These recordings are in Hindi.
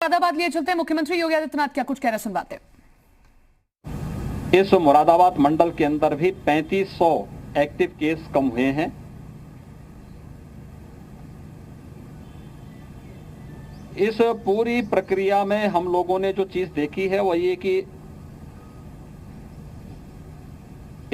मुरादाबाद लिए चलते हैं। मुख्यमंत्री योगी आदित्यनाथ क्या कुछ कह रहे, सुनवाते हैं। इस मुरादाबाद मंडल के अंदर भी 3500 एक्टिव केस कम हुए हैं। इस पूरी प्रक्रिया में हम लोगों ने जो चीज देखी है वो ये कि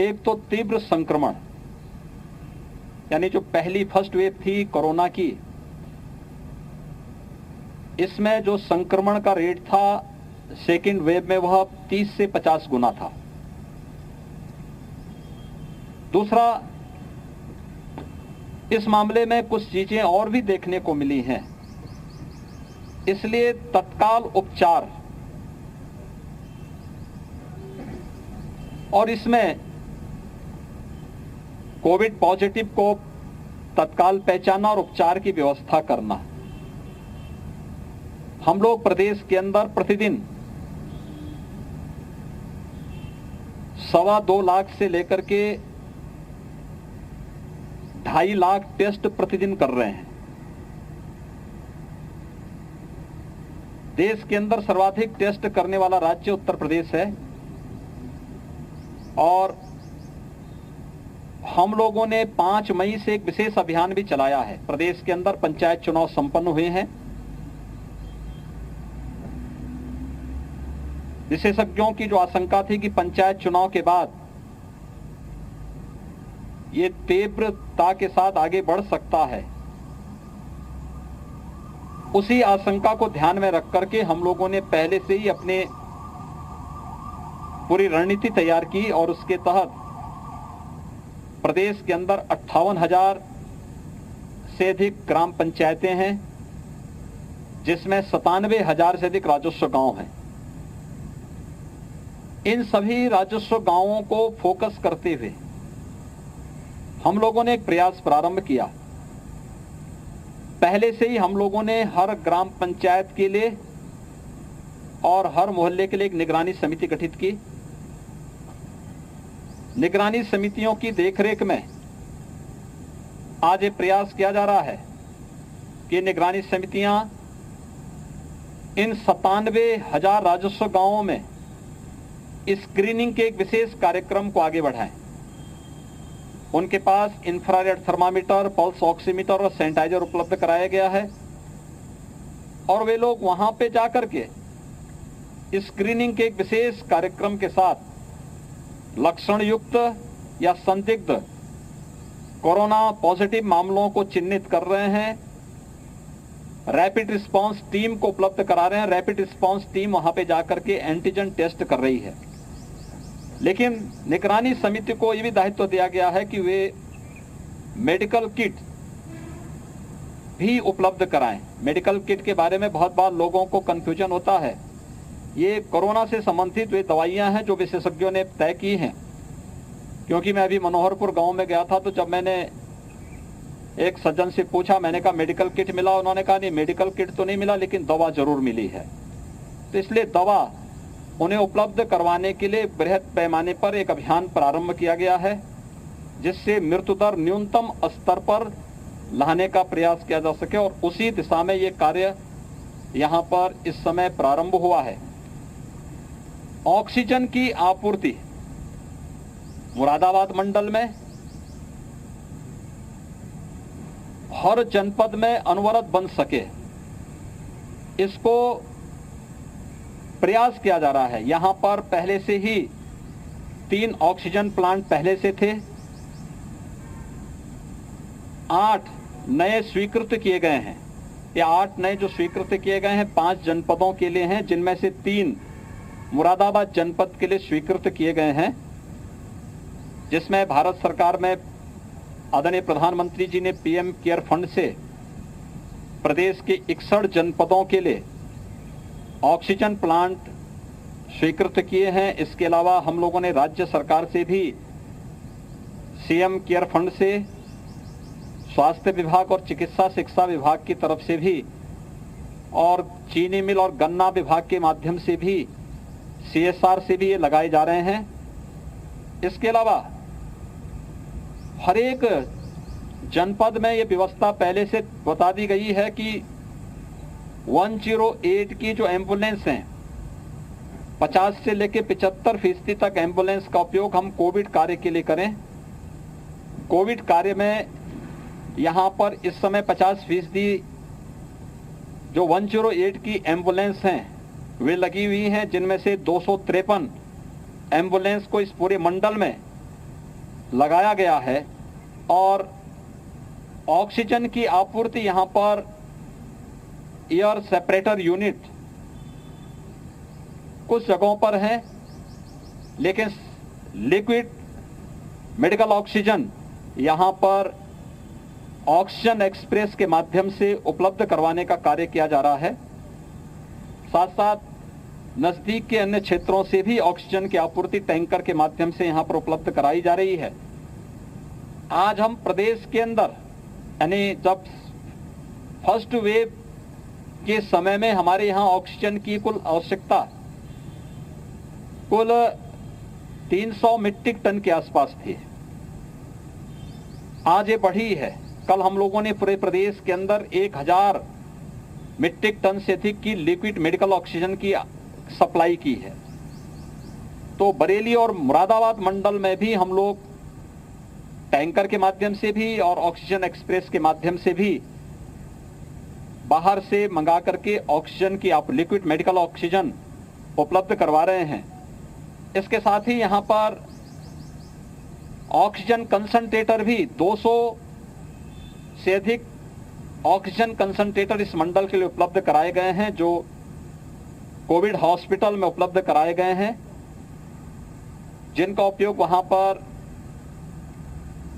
एक तो तीव्र संक्रमण, यानी जो पहली फर्स्ट वेव थी कोरोना की, इसमें जो संक्रमण का रेट था सेकेंड वेव में वह 30 से 50 गुना था। दूसरा, इस मामले में कुछ चीजें और भी देखने को मिली हैं, इसलिए तत्काल उपचार और इसमें कोविड पॉजिटिव को तत्काल पहचानना और उपचार की व्यवस्था करना। हम लोग प्रदेश के अंदर प्रतिदिन 2.25 लाख से लेकर के 2.5 लाख टेस्ट प्रतिदिन कर रहे हैं। देश के अंदर सर्वाधिक टेस्ट करने वाला राज्य उत्तर प्रदेश है और हम लोगों ने 5 मई से एक विशेष अभियान भी चलाया है। प्रदेश के अंदर पंचायत चुनाव संपन्न हुए हैं। विशेषज्ञों की जो आशंका थी कि पंचायत चुनाव के बाद ये तीव्रता के साथ आगे बढ़ सकता है, उसी आशंका को ध्यान में रख करके हम लोगों ने पहले से ही अपने पूरी रणनीति तैयार की और उसके तहत प्रदेश के अंदर 58,000 से अधिक ग्राम पंचायतें हैं, जिसमें 97,000 से अधिक राजस्व गांव हैं। इन सभी राजस्व गांवों को फोकस करते हुए हम लोगों ने एक प्रयास प्रारंभ किया। पहले से ही हम लोगों ने हर ग्राम पंचायत के लिए और हर मोहल्ले के लिए एक निगरानी समिति गठित की। निगरानी समितियों की देखरेख में आज ये प्रयास किया जा रहा है कि निगरानी समितियां इन 97,000 राजस्व गांवों में स्क्रीनिंग के एक विशेष कार्यक्रम को आगे बढ़ाएं। उनके पास इंफ्रारेड थर्मामीटर, पल्स ऑक्सीमीटर और सैनिटाइजर उपलब्ध कराया गया है और वे लोग वहां पे जाकर के स्क्रीनिंग के एक विशेष कार्यक्रम के साथ लक्षण युक्त या संदिग्ध कोरोना पॉजिटिव मामलों को चिन्हित कर रहे हैं। रैपिड रिस्पांस टीम को उपलब्ध करा रहे हैं। रैपिड रिस्पांस टीम वहां पे जाकर के एंटीजन टेस्ट कर रही है। लेकिन निगरानी समिति को यह भी दायित्व दिया गया है कि वे मेडिकल किट भी उपलब्ध कराएं। मेडिकल किट के बारे में बहुत बार लोगों को कंफ्यूजन होता है। ये कोरोना से संबंधित वे दवाइयां हैं जो विशेषज्ञों ने तय की हैं। क्योंकि मैं अभी मनोहरपुर गांव में गया था, तो जब मैंने एक सज्जन से पूछा, मैंने कहा मेडिकल किट मिला? उन्होंने कहा नहीं, मेडिकल किट तो नहीं मिला, लेकिन दवा जरूर मिली है। तो इसलिए दवा उन्हें उपलब्ध करवाने के लिए बृहद पैमाने पर एक अभियान प्रारंभ किया गया है, जिससे मृत्यु दर न्यूनतम स्तर पर लाने का प्रयास किया जा सके और उसी दिशा में ये कार्य यहाँ पर इस समय प्रारंभ हुआ है। ऑक्सीजन की आपूर्ति मुरादाबाद मंडल में हर जनपद में अनवरत बन सके, इसको प्रयास किया जा रहा है। यहां पर पहले से ही 3 ऑक्सीजन प्लांट पहले से थे। 8 नए स्वीकृत किए गए हैं। ये 8 नए जो स्वीकृत किए गए हैं 5 जनपदों के लिए हैं, जिनमें से 3 मुरादाबाद जनपद के लिए स्वीकृत किए गए हैं, जिसमें भारत सरकार में आदरणीय प्रधानमंत्री जी ने पीएम केयर फंड से प्रदेश के 61 जनपदों के लिए ऑक्सीजन प्लांट स्वीकृत किए हैं। इसके अलावा हम लोगों ने राज्य सरकार से भी सीएम केयर फंड से, स्वास्थ्य विभाग और चिकित्सा शिक्षा विभाग की तरफ से भी और चीनी मिल और गन्ना विभाग के माध्यम से भी, सीएसआर से भी ये लगाए जा रहे हैं। इसके अलावा हर एक जनपद में ये व्यवस्था पहले से बता दी गई है कि 108 की जो एम्बुलेंस हैं 50 से लेकर 75% तक एम्बुलेंस का उपयोग हम कोविड कार्य के लिए करें। कोविड कार्य में यहां पर इस समय 50% जो 108 की एम्बुलेंस हैं वे लगी हुई हैं, जिनमें से 253 एम्बुलेंस को इस पूरे मंडल में लगाया गया है। और ऑक्सीजन की आपूर्ति यहां पर एयर सेपरेटर यूनिट कुछ जगहों पर है, लेकिन लिक्विड मेडिकल ऑक्सीजन यहां पर ऑक्सीजन एक्सप्रेस के माध्यम से उपलब्ध करवाने का कार्य किया जा रहा है। साथ साथ नजदीक के अन्य क्षेत्रों से भी ऑक्सीजन की आपूर्ति टैंकर के माध्यम से यहां पर उपलब्ध कराई जा रही है। आज हम प्रदेश के अंदर यानी जब फर्स्ट वेव के समय में हमारे यहां ऑक्सीजन की कुल आवश्यकता कुल 300 मीट्रिक टन के आसपास थी। आज ये बढ़ी है। कल हम लोगों ने पूरे प्रदेश के अंदर 1000 मीट्रिक टन से अधिक की लिक्विड मेडिकल ऑक्सीजन की सप्लाई की है। तो बरेली और मुरादाबाद मंडल में भी हम लोग टैंकर के माध्यम से भी और ऑक्सीजन एक्सप्रेस के माध्यम से भी बाहर से मंगा करके ऑक्सीजन की लिक्विड मेडिकल ऑक्सीजन उपलब्ध करवा रहे हैं। इसके साथ ही यहां पर ऑक्सीजन कंसंट्रेटर भी 200 से अधिक ऑक्सीजन कंसंट्रेटर इस मंडल के लिए उपलब्ध कराए गए हैं, जो कोविड हॉस्पिटल में उपलब्ध कराए गए हैं, जिनका उपयोग वहां पर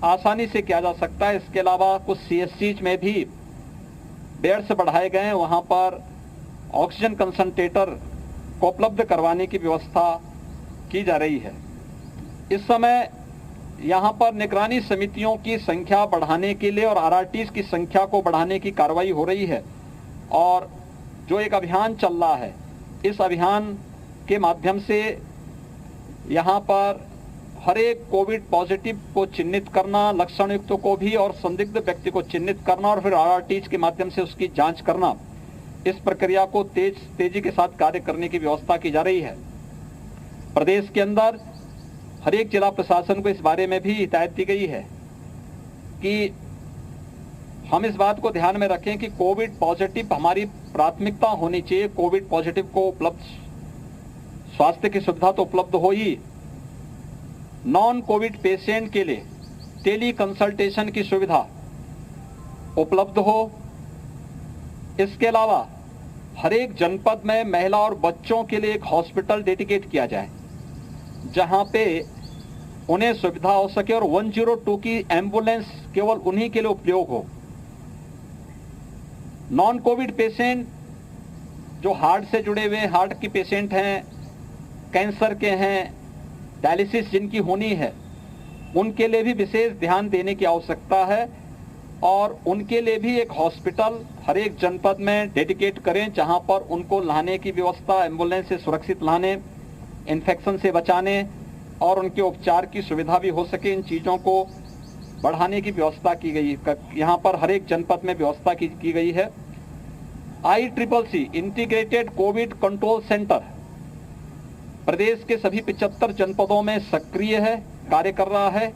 आसानी से किया जा सकता है। इसके अलावा कुछ सीएससीज में भी बेड्स बढ़ाए गए हैं, वहां पर ऑक्सीजन कंसंट्रेटर को उपलब्ध करवाने की व्यवस्था की जा रही है। इस समय यहां पर निगरानी समितियों की संख्या बढ़ाने के लिए और आरआरटीज की संख्या को बढ़ाने की कार्रवाई हो रही है। और जो एक अभियान चल रहा है, इस अभियान के माध्यम से यहां पर हर एक कोविड पॉजिटिव को चिन्हित करना, लक्षण युक्तों को भी और संदिग्ध व्यक्ति को चिन्हित करना और फिर आरआरटीज के माध्यम से उसकी जांच करना, इस प्रक्रिया को तेजी के साथ कार्य करने की व्यवस्था की जा रही है। प्रदेश के अंदर हर एक जिला प्रशासन को इस बारे में भी हिदायत दी गई है कि हम इस बात को ध्यान में रखें कि कोविड पॉजिटिव हमारी प्राथमिकता होनी चाहिए। कोविड पॉजिटिव को उपलब्ध स्वास्थ्य की सुविधा तो उपलब्ध हो ही, नॉन कोविड पेशेंट के लिए टेली कंसल्टेशन की सुविधा उपलब्ध हो। इसके अलावा हर एक जनपद में महिला और बच्चों के लिए एक हॉस्पिटल डेडिकेट किया जाए, जहां पे उन्हें सुविधा हो सके और 102 की एम्बुलेंस केवल उन्हीं के लिए उपयोग हो। नॉन कोविड पेशेंट जो हार्ट से जुड़े हुए हार्ट की पेशेंट हैं, कैंसर के हैं, डायलिसिस जिनकी होनी है, उनके लिए भी विशेष ध्यान देने की आवश्यकता है और उनके लिए भी एक हॉस्पिटल हर एक जनपद में डेडिकेट करें, जहां पर उनको लाने की व्यवस्था, एम्बुलेंस से सुरक्षित लाने, इन्फेक्शन से बचाने और उनके उपचार की सुविधा भी हो सके। इन चीज़ों को बढ़ाने की व्यवस्था की गई, यहाँ पर हर एक जनपद में व्यवस्था की गई है। ICCC integrated covid control centre प्रदेश के सभी 75 जनपदों में सक्रिय है, कार्य कर रहा है।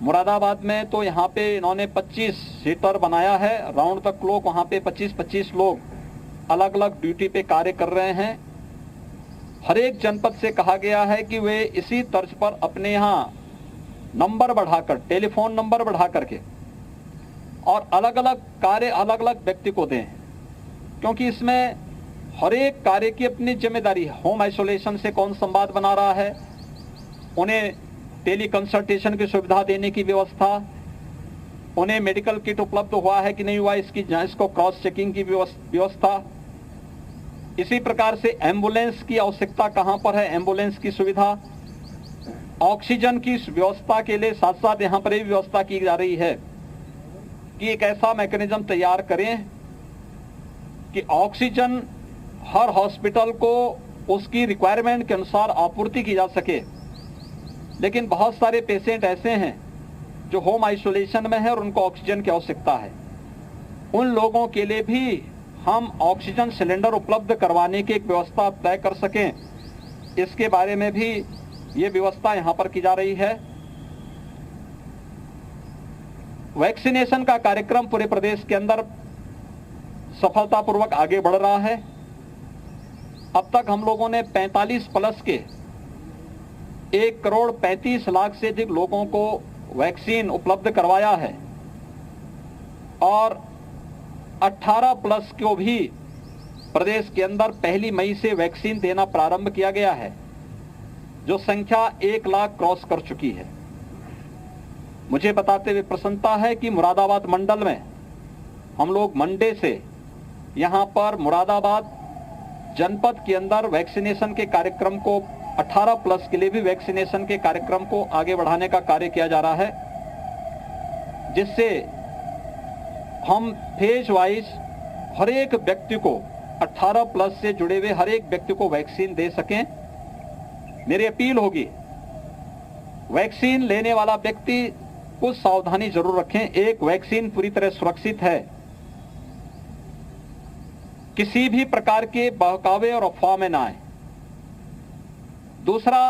मुरादाबाद में तो यहाँ पे इन्होंने 25 सीटर बनाया है, राउंड द क्लॉक वहाँ पे 25-25 लोग अलग अलग ड्यूटी पे कार्य कर रहे हैं। हर एक जनपद से कहा गया है कि वे इसी तर्ज पर अपने यहाँ नंबर बढ़ाकर, टेलीफोन नंबर बढ़ा करके और अलग अलग कार्य अलग अलग व्यक्ति को दें, क्योंकि इसमें हर एक कार्य की अपनी जिम्मेदारी है। होम आइसोलेशन से कौन संवाद बना रहा है, उन्हें टेली कंसल्टेशन की सुविधा देने की व्यवस्था, उन्हें मेडिकल किट उपलब्ध हुआ है कि नहीं हुआ इसको क्रॉस चेकिंग की व्यवस्था। इसी प्रकार से एम्बुलेंस की आवश्यकता कहां पर है, एम्बुलेंस की सुविधा, ऑक्सीजन की व्यवस्था के लिए साथ साथ यहां पर भी व्यवस्था की जा रही है कि एक ऐसा मैकेनिज्म तैयार करें कि ऑक्सीजन हर हॉस्पिटल को उसकी रिक्वायरमेंट के अनुसार आपूर्ति की जा सके। लेकिन बहुत सारे पेशेंट ऐसे हैं जो होम आइसोलेशन में है और उनको ऑक्सीजन की आवश्यकता है। उन लोगों के लिए भी हम ऑक्सीजन सिलेंडर उपलब्ध करवाने की एक व्यवस्था तय कर सकें, इसके बारे में भी ये व्यवस्था यहां पर की जा रही है। वैक्सीनेशन का कार्यक्रम पूरे प्रदेश के अंदर सफलतापूर्वक आगे बढ़ रहा है। अब तक हम लोगों ने 45 प्लस के 1,35,00,000 से अधिक लोगों को वैक्सीन उपलब्ध करवाया है और 18 प्लस को भी प्रदेश के अंदर 1 मई से वैक्सीन देना प्रारंभ किया गया है, जो संख्या 1 लाख क्रॉस कर चुकी है। मुझे बताते हुए प्रसन्नता है कि मुरादाबाद मंडल में हम लोग मंडे से यहां पर मुरादाबाद जनपद के अंदर वैक्सीनेशन के कार्यक्रम को 18 प्लस के लिए भी वैक्सीनेशन के कार्यक्रम को आगे बढ़ाने का कार्य किया जा रहा है, जिससे हम फेज वाइज हर एक व्यक्ति को 18 प्लस से जुड़े हुए हर एक व्यक्ति को वैक्सीन दे सकें। मेरी अपील होगी, वैक्सीन लेने वाला व्यक्ति कुछ सावधानी जरूर रखें। एक, वैक्सीन पूरी तरह सुरक्षित है, किसी भी प्रकार के बहकावे और अफवाह में ना आए। दूसरा,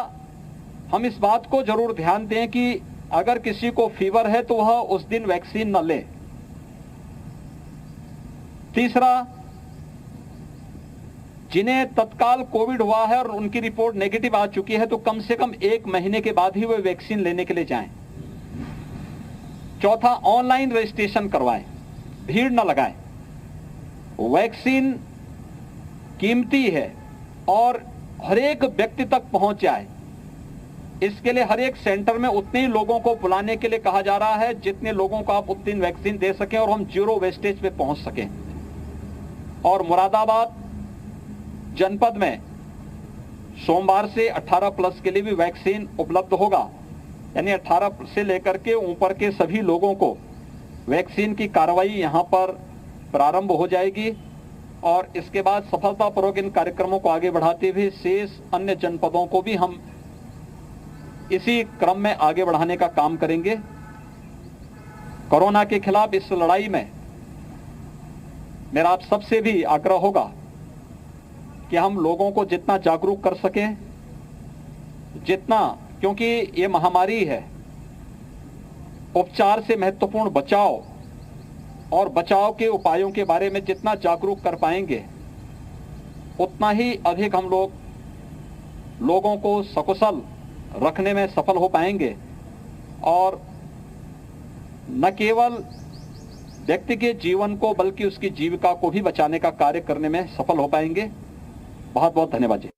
हम इस बात को जरूर ध्यान दें कि अगर किसी को फीवर है तो वह उस दिन वैक्सीन न ले। तीसरा, जिन्हें तत्काल कोविड हुआ है और उनकी रिपोर्ट नेगेटिव आ चुकी है तो कम से कम 1 महीने के बाद ही वे वैक्सीन लेने के लिए जाएं। चौथा, ऑनलाइन रजिस्ट्रेशन करवाएं, भीड़ न लगाएं। वैक्सीन कीमती है और हर एक व्यक्ति तक पहुंच जाए, इसके लिए हर एक सेंटर में उतने ही लोगों को बुलाने के लिए कहा जा रहा है जितने लोगों को आप उतनी वैक्सीन दे सकें और हम 0 वेस्टेज पे पहुंच सकें। और मुरादाबाद जनपद में सोमवार से 18 प्लस के लिए भी वैक्सीन उपलब्ध होगा, यानी 18 से लेकर के ऊपर के सभी लोगों को वैक्सीन की कार्रवाई यहां पर प्रारंभ हो जाएगी और इसके बाद सफलतापूर्वक इन कार्यक्रमों को आगे बढ़ाते हुए शेष अन्य जनपदों को भी हम इसी क्रम में आगे बढ़ाने का काम करेंगे। कोरोना के खिलाफ इस लड़ाई में मेरा आप सबसे भी आग्रह होगा कि हम लोगों को जितना जागरूक कर सकें, जितना, क्योंकि ये महामारी है, उपचार से महत्वपूर्ण बचाव और बचाव के उपायों के बारे में जितना जागरूक कर पाएंगे उतना ही अधिक हम लोगों को सकुशल रखने में सफल हो पाएंगे और न केवल व्यक्ति के जीवन को बल्कि उसकी जीविका को भी बचाने का कार्य करने में सफल हो पाएंगे। बहुत बहुत धन्यवाद जी।